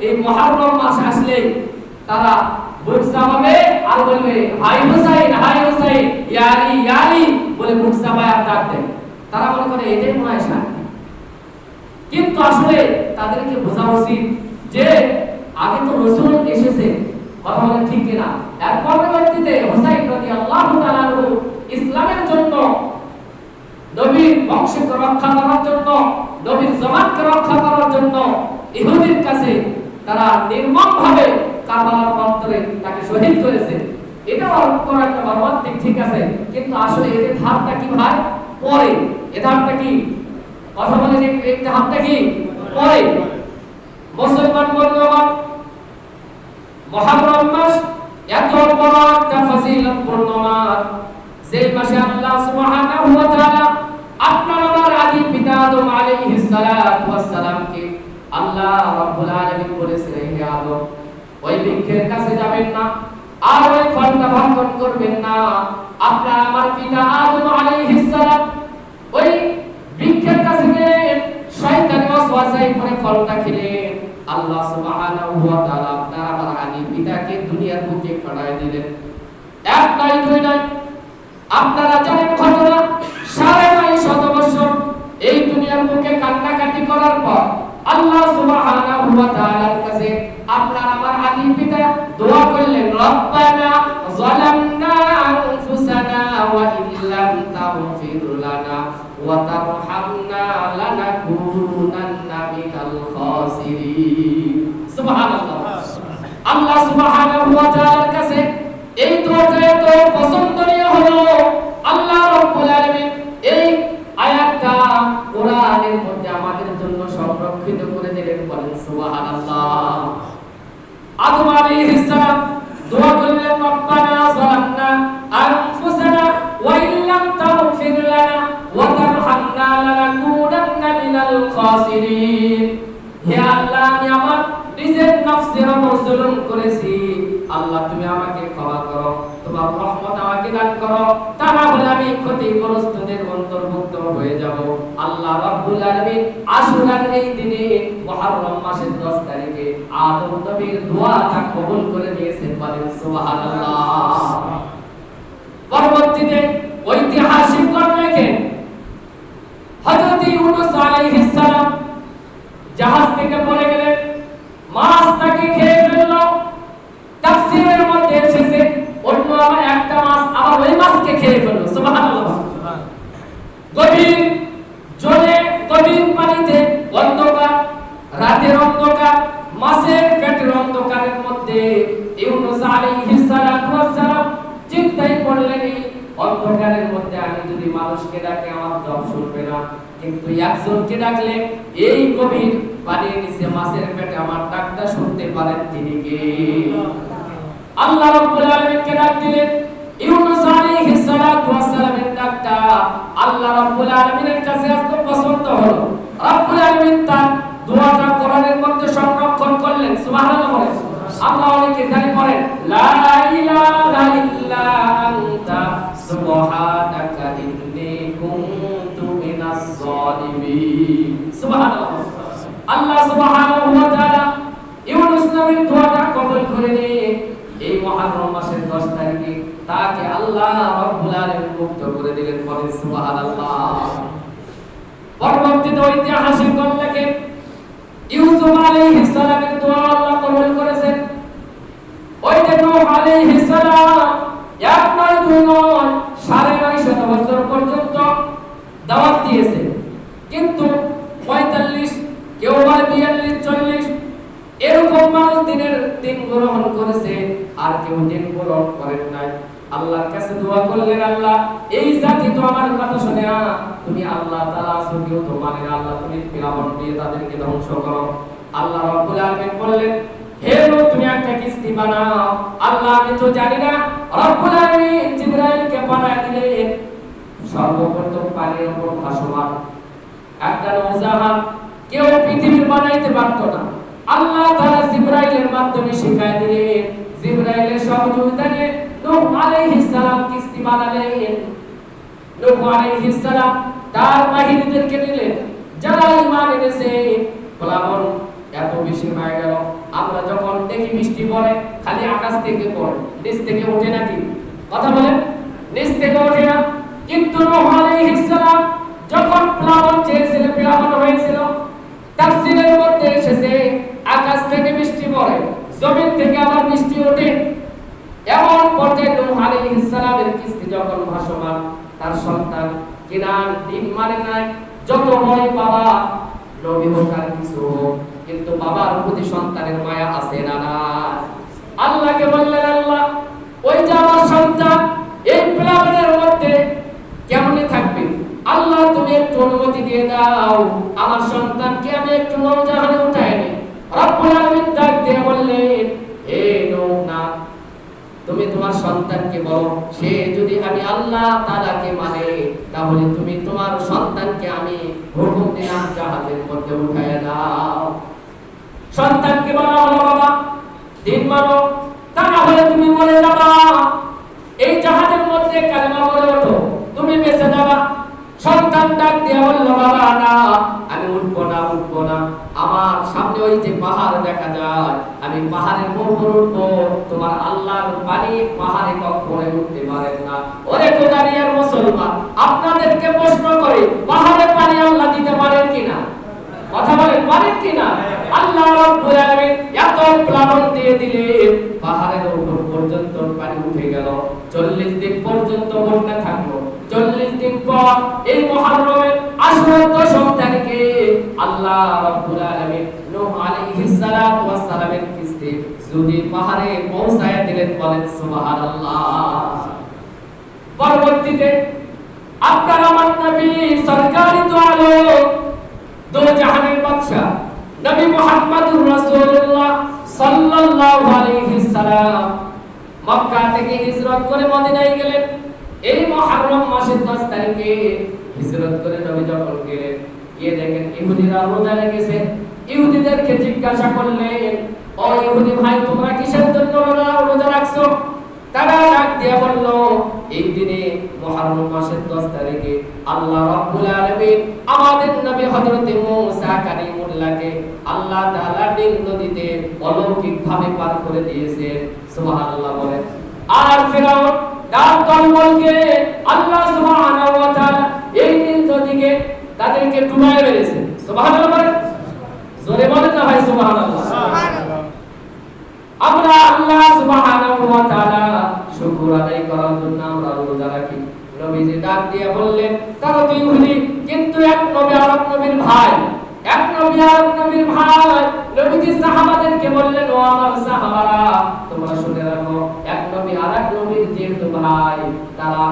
এই মুহররম মাস আসলে তারা বুকসা হবে আর বলবে হাই হুসাইন ইয়া আলী বলে বুকসা ভাই আর ডাক দেয়। তারা মনে করে এটাই মনে হয় শান্তি, কিন্তু আসলে তাদেরকে বোঝা উচিত যে আগে তো রাসূল এসেছে, কথা বলেন ঠিক কিনা? এর পরবর্তীতে হুসাইন রাদিয়াল্লাহু তাআলা ইসলামের জন্য, নবীর বংশকে রক্ষা করার জন্য, নবীর জামাতকে রক্ষা করার জন্য ইহুদির কাছে তারা নির্মমভাবে কারবালার প্রান্তরে তাকে শহীদ করেছে। এটাও কোনো একটা মর্মান্তিক, ঠিক আছে, কিন্তু আসলে এর ধাপটা কি ভাই? পরে। এ ধাপটা কি? কথা বলে যে এই ধাপটা কি পরে। মুসলমান বন্ধুগণ, মুহররম মাস এত বড় একটা ফজিলতপূর্ণ মাস, যে মাসে আল্লাহ সুবহানাহু ওয়া তাআলা আপনার আমার আদি পিতা আদম আলাইহিস সালাতু ওয়াস সালামকে আল্লাহ রাব্বুল আলামিন বলেছিলেন, হে আদম, ওই বৃক্ষের কাছে যাবেন না আর ওই ফলটা ভক্ষণ করবেন না। আপনার আমার পিতা আদম আলাইহিস সালাম ওই বৃক্ষের কাছে গেলেন, শয়তানি ওয়াসওয়াসায় পড়ে ফলটা খেলেন। আল্লাহ সুবহানাহু ওয়া তাআলা আপনার আমার আদি পিতাকে দুনিয়ার বুকে পাঠায় দিলেন। এক নয় দুই নয়, আপনারা জানেন ঘটনা, ৯৫০ বছর এই দুনিয়ার বুকে কান্নাকাটি করার পর আল্লাহ সুবহানাহু ওয়া তাআলার কাছে আপনার আমার আদি পিতা দোয়া করলেন, রব্বানা যালামনা আনফুসানা ওয়া ইল্লাম তাগফির লানা ওয়া তারহামনা লানাকুনান্না মিনাল খাসিরিন। সুবহানাল্লাহ। আল্লাহ সুবহানাহু ওয়া তাআলার কাছে এই দোয়াটা এত পছন্দনীয় হলো, আল্লাহ রাব্বুল আলামিন এই আয়াতটা কোরআনের মধ্যে আমাদের জন্য সংরক্ষিত করে দিলেন। বলেন সুবহানাল্লাহ। আদম আলাইহিস সালাম দোয়া করলেন, রব্বানা যালামনা আনফুসানা ওয়া ইল্লাম তাগফির লানা ওয়া তারহামনা লানাকুনান্না মিনাল খাসিরিন। হে আল্লাহ, আমি আমার নিজের নফসের উপর জুলুম করেছি, আল্লাহ তুমি আমাকে ক্ষমা করো, তোমার রহমত আমাকে দান করো, তা না হলে আমি ক্ষতিগ্রস্তদের অন্তর্ভুক্ত হয়ে যাব। আল্লাহ রাব্বুল আলামিন আশুরার এই দিনে মুহররম মাসের 10 তারিখে আদম নবীর দোয়াটা কবুল করে নিয়েছেন। বলেন সুবহানাল্লাহ। পরবর্তীতে ঐতিহাসিক ঘটনা লেখেন, হযরত ইউনূস আলাইহিস সালাম জাহাজ থেকে পড়ে গেলেন, মাছ তাকে খেয়ে ফেলল। তাফসীরের মধ্যে এসেছে অন্য আবার একটা মাছ আবার ওই মাছকে খেয়ে ফেলল। সুবহানাল্লাহ। গভীর জলে, গভীর পানিতে, অন্ধকার, রাতের অন্ধকার, মাছের পেটের অন্ধকারের মধ্যে ইউনূস আলাইহিস সালাম চিন্তায় পড়লেন, এই অন্ধকারের মধ্যে আমি যদি মানুষকে ডাকে আমার জব শুনবে না, কিন্তু একজনকে ডাকলে এই গভীর পানির নিচে মাছের পেটে আমার ডাকটা শুনতে পারেন, তিনি কে? আল্লাহ রাব্বুল আলামিনকে ডাক দিলেন। ইউনূস আলাইহিস সালামের ডাকটা আল্লাহ রাব্বুল আলামিনের কাছে এত পছন্দ হলো, রাব্বুল আলামিন তার দোয়াটা কোরআনের মধ্যে সংরক্ষণ করলেন। সুবহানাল্লাহ। আল্লাহ অনেকে জানি পড়েন, লা ইলাহা ইল্লা আনতা সুবহানাকা ইন্নী কুনতু মিনাজ জালিমিন। সুবহানাল্লাহ। আল্লাহ সুবহানাহু ওয়া তাআলা ইউনূস নবীর দোয়াটা কবুল করে নিয়ে এই মুহররম মাসের 10 তারিখে তাকে আল্লাহ রাব্বুল আলামিন মুক্ত করে দিলেন। বলেন সুবহানাল্লাহ। পরবর্তীতে ঐতিহাসিক ঘটনাকে ইউসুফ আলাইহিস সালামের দোয়া আল্লাহ কবুল করেছেন। ওই যে নূহ আলাইহিস সালাম এক নয় দুই নয় ৯৫০ বছর পর্যন্ত দাওয়াত দিয়েছে, কিন্তু ৪৫ কেউ বা ৪২ ৪০ এরকম মানুষ দিন গ্রহণ করেছে, আর কেউ দিন গ্রহণ করেন নাই। আল্লাহর কাছে দোয়া করলেন, আল্লাহ এই জাতি তো আমার কথা শুনে না, তুমি আল্লাহ তাআলা আছো, কেউ তো মানে না, আল্লাহ তুমি ফিরাউন দিয়ে তাদেরকে ধ্বংস করো। আল্লাহ রাব্বুল আলামিন বললেন, হে নূহ তুমি একটা কিস্তি বানাও। আল্লাহ আমি তো জানি না। রাব্বুল আলামিন জিবরাইলকে পাঠিয়ে দিলেন, সর্বপ্রথম পানির উপর ভাসমান একটা নৌজাহাজ কেউ পৃথিবীর বানাইতে পারত না। আল্লাহ তাআলা জিবরাইলের মাধ্যমে শিখায় দিলেন, জিবরাইলের সহযোগিতা নিয়ে নূহ আলাইহিস সালাম কিস্তি বানালেন। নূহ আলাইহিস সালাম তার বাহিনীদেরকে নিলেন, যারা ঈমান এনেছে। ফলাফল এত বেশি হয়ে গেল, আমরা যখন দেখি বৃষ্টি পড়ে খালি আকাশ থেকে পড়ে, নিচ থেকে ওঠে নাকি? কথা বলেন, নিচ থেকে ওঠে না। কিন্তু নূহ আলাইহিস সালাম যখন প্লাবন চেয়েছিল, প্লাবন হয়েছিল, তাফসীরের মধ্যে এসেছে আকাশ থেকে বৃষ্টি পড়ে, জমিন থেকে আবার বৃষ্টি ওঠে। এমন পর্যায়ে নূহ আলাইহিস সালামের কিস্তি যখন ভাসমান, তার সন্তান কিনান দিন মানে নাই, যত ভয় বাবা নবী হোক আর কিছু হোক, কিন্তু বাবার প্রতি সন্তানের মায়া আছে না না? আল্লাহকে বললেন, আল্লাহ ওই যে আমার সন্তান এই প্লাবনের মধ্যে কেমনে থাকবে, আল্লাহ তুমি একটু অনুমতি দিয়ে দাও, আমার সন্তানকে আমি একটু নৌজাহানে উঠাই নি। রব্বুল আলামিন ডাক দিয়ে বললেন, হে নূহ না, তুমি তোমার সন্তানকে বলো, সে যদি আমি আল্লাহ তাআলাকে মানে, তাহলে তুমি তোমার সন্তানকে আমি হুকুম দিলাম জাহাজের মধ্যে উঠায় দাও। সন্তানকে বলা হলো, বাবা দিন মানো, তা না হলে তুমি মরে যাবা। এই জাহাজের মধ্যে কালেমা বলে ওঠো, তুমি বেঁচে যাবা। সন্তান ডাক দিয়ে বলল, বাবা না, আমি উঠবো না, উঠবো না। আমার সামনে ওই যে পাহাড় দেখা যায়, আমি পাহাড়ের উপর উঠবো, তোমার আল্লাহর বাণী পাহাড়ে কখনোই উঠতে পারেন না। ওরে কোদারিয়ার মুসলমান, আপনাদেরকে প্রশ্ন করে পাহাড়ে পানি আল্লাহ দিতে পারেন কিনা? কথা বলেন, পারেন কিনা? আল্লাহ রাব্বুল আলামিন এত প্লাবন দিয়ে দিলেন, পাহাড়ের উপর পর্যন্ত পানি উঠে গেল। 40 দিন পর্যন্ত বন্যা থাকলো। 40 দিন পর এই মুহররমের আশুরা 10 তারিখে আল্লাহ রাব্বুল আলামিন নূহ আলাইহিস সালাতু ওয়াস সালামের কিস্তি যদি পাহাড়ে পৌঁছায় দিলেন, বলেন সুবহানাল্লাহ। পরবর্তীতে আপনার আমার নবী সরকারি তো আলো, দো জাহানের বাদশা নবী মুহাম্মদুর রাসূলুল্লাহ সাল্লাল্লাহু আলাইহি সাল্লাম মক্কা থেকে হিজরত করে মদিনায় গেলেন। এই মুহররম মাসের 10 তারিখে হিজরত করে নবী যখন গেলেন, গিয়ে দেখেন ইহুদিরা রোজা রেখেছে। ইহুদিদেরকে জিজ্ঞাসা করলেন, ও ইহুদি ভাই, তোমরা কিসের জন্য রোজা রাখছো? তারা ডাক দিয়ে বলল, এই দিনে মুহররম মাসের 10 তারিখে আল্লাহ রাব্বুল আলামিন আমাদের নবী হযরত মূসা কালিমুল্লাহকে আল্লাহ তাআলা নীল নদীতে অলৌকিকভাবে পার করে দিয়েছেন। সুবহানাল্লাহ বলেন। আর ফিরাউন তার দলবলকে আল্লাহ সুবহানাহু ওয়া তাআলা এই নীল নদীকে তাদেরকে ডুবায় মেরেছে। সুবহানাল্লাহ বলেন। জোরে বলেন না ভাই, সুবহানাল্লাহ। সুবহানাল্লাহ। আমরা আল্লাহ সুবহানাহু ওয়া তাআলা শুকর আদায় করার জন্য আমরা রোজা রাখি। নবীজি ডাক দিয়ে বললেন, তারা তো ইহুদি, কিন্তু এক নবী আর এক নবীর ভাই, এক নবী আর এক নবীর ভাই। নবীজি সাহাবাদেরকে বললেন, ও আমার সাহাবারা, তোমরা শুনে রাখো, এক নবী আর এক নবীর যেহেতু ভাই, তারা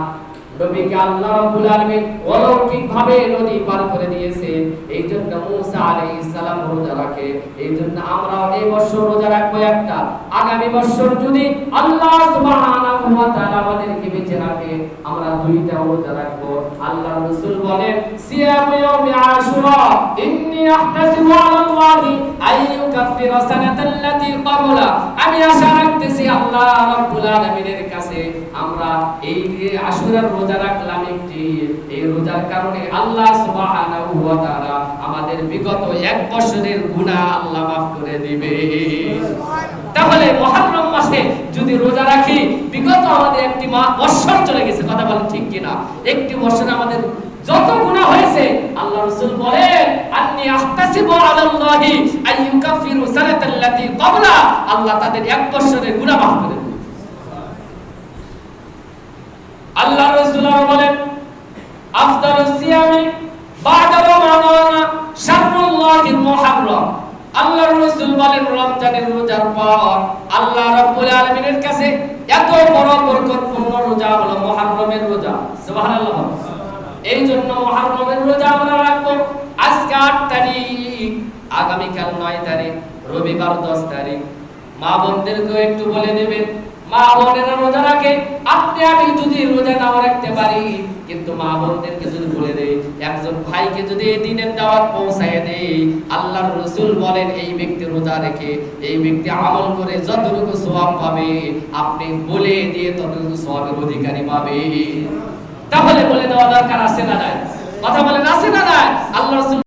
নবীকে আল্লাহ রাব্বুল আলামিন অলৌকিকভাবে নদী পার করে দিয়েছে। এইজন্য মূসা আলাইহিস সালাম রোজা রাখে। এইজন্য আমরা এই বছর রোজা রাখবো একটা, আগামী বছর যদি আল্লাহ সুবহানাহু ওয়া তাআলা আমাদেরকে বেঁচে রাখে, আমরা দুইটা রোজা রাখবো। আল্লাহর রাসূল বলেন, সিয়াম ইয়াউমি আশুরা ইন্নী আহতাসিবু আলাল্লাহি আইয়ুকাফিরা সানাতাল্লাতী ক্বাবলা। আমি আশা রাখতেছি আল্লাহ রাব্বুল আলামিনের কাছে আমরা এই আশুরার রোজা রাখলাম একটি, এই রোজার কারণে আল্লাহ সুবহানাহু ওয়া তাআলা আমাদের বিগত 1 বছরের গুনাহ আল্লাহ মাফ করে দিবে। তাহলে মুহররম মাসে যদি রোজা রাখি, বিগত আমাদের একটি বছর চলে গেছে। কথা বলেন ঠিক কিনা? একটি বছরে আমাদের যত গুনাহ হয়েছে, আল্লাহ রাসূল বলেন, আন্নী আহতাসিবু আলাল্লাহি আইয়ুকাফিরু সানাতাল্লাতী ক্বাবলা। আল্লাহ তাদের 1 বছরের গুনাহ মাফ করে দিবে। আল্লাহ রাসূল বলেন, আফদালুস সিয়ামি বা'দা রমাদান শাহরুল্লাহিল মুহররম। আল্লাহ রাসূল বলেন, রমজানের রোজার পর আল্লাহ রাব্বুল আলামিনের কাছে এত বড় বরকতপূর্ণ রোজা হলো মুহররমের রোজা। সুবহানাল্লাহ। এই জন্য মুহররমের রোজা আমরা রাখবো। আজকে 8 তারিখ, আগামী কাল 9 তারিখ, রবিবার 10 তারিখ। মা বোনদেরকে একটু বলে দেবেন, মা বোনেরা রোজা রাখে, আপনি আমি যদি রোজা নাও রাখতে পারি, কিন্তু মা বোনদেরকে যদি বলে দেই, একজন ভাইকে যদি এই দিনের দাওয়াত পৌঁছায় দেই, আল্লাহর রাসূল বলেন, এই ব্যক্তি রোজা রেখে, এই ব্যক্তি আমল করে যতটুকু সওয়াব পাবে, আপনি বলে দিয়ে ততটুকু সওয়াবের অধিকারী পাবে। তাহলে বলে দেওয়া দরকার আছে না নাই? কথা বলেন আছে না নাই?